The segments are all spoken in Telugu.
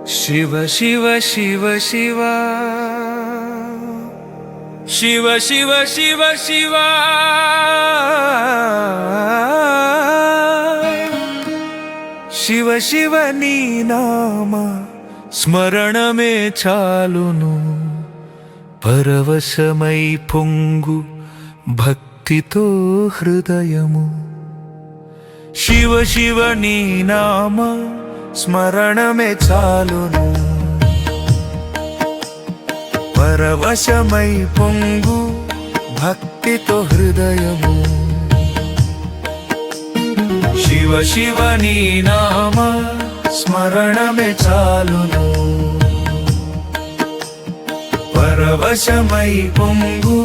శివ శివ శివ శివ శివ శివ శివ శివ శివ శివ నీ నామ స్మరణమే చాలును పరవశమై పొంగు భక్తితో హృదయము శివ శివ నీ నామ స్మరణమే చాలును పరవశమై పొంగు భక్తితో హృదయము శివ శివ నీ నామ స్మరణమే చాలును పరవశమై పొంగు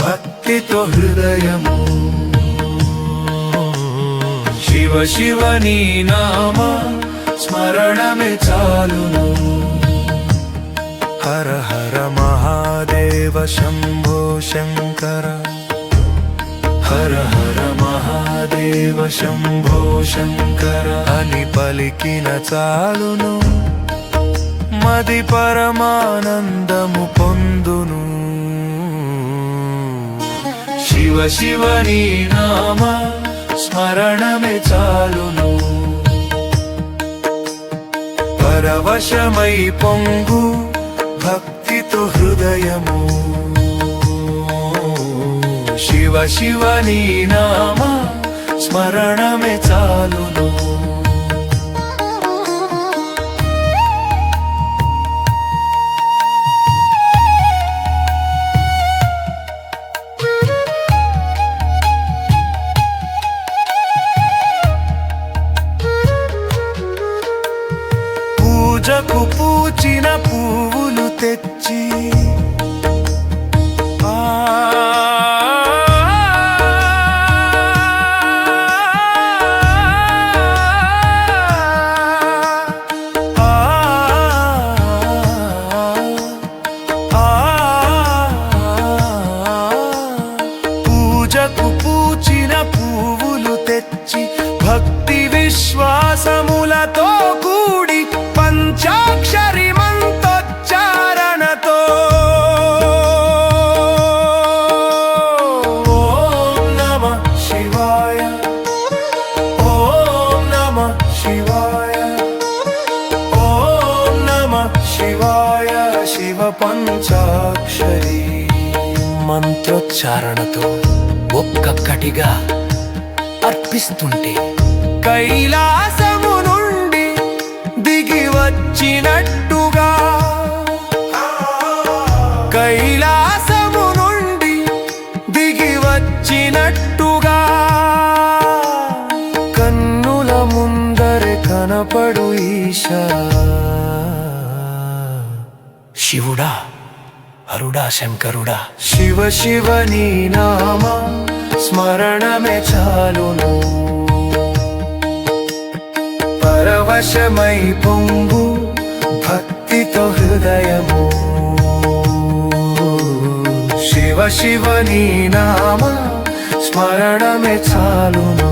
భక్తితో హృదయము శివ శివ నీ నామ స్మరణమే చాలును హర హర మహాదేవ శంభో శంకర హర హర మహాదేవ శంభో శంకర అని పలికిన చాలును మది పరమానందము పొందును శివ శివ నీ నామ స్మరణమే చాలును పరవశమై పొంగు భక్తితో హృదయము శివ శివ నీ నామ స్మరణమే చాలును పూజకు పూచిన పువ్వులు తెచ్చి పూజకు పూచిన పువ్వులు తెచ్చి భక్తి విశ్వాసములతో కూడి పంచాక్షరి మంత్రోచ్చారణతో ఓం నమః శివాయ ఓం నమః శివాయ ఓం నమః శివాయ శివ పంచాక్షరి మంత్రోచ్చారణతో ఒక్కొక్కటిగా అర్పిస్తుంటే కైలాసము నుండి దిగి వచ్చినట్టుగా కైలాసము నుండి దిగి వచ్చినట్టుగా కన్నుల ముందరే కనపడు ఈశా శివుడా హరుడా శంకరుడా శివ శివ నీ నామ స్మరణమే చాలును పరవశమై పొంగు భక్తితో హృదయము శివ శివ నీ నామ స్మరణమే చాలును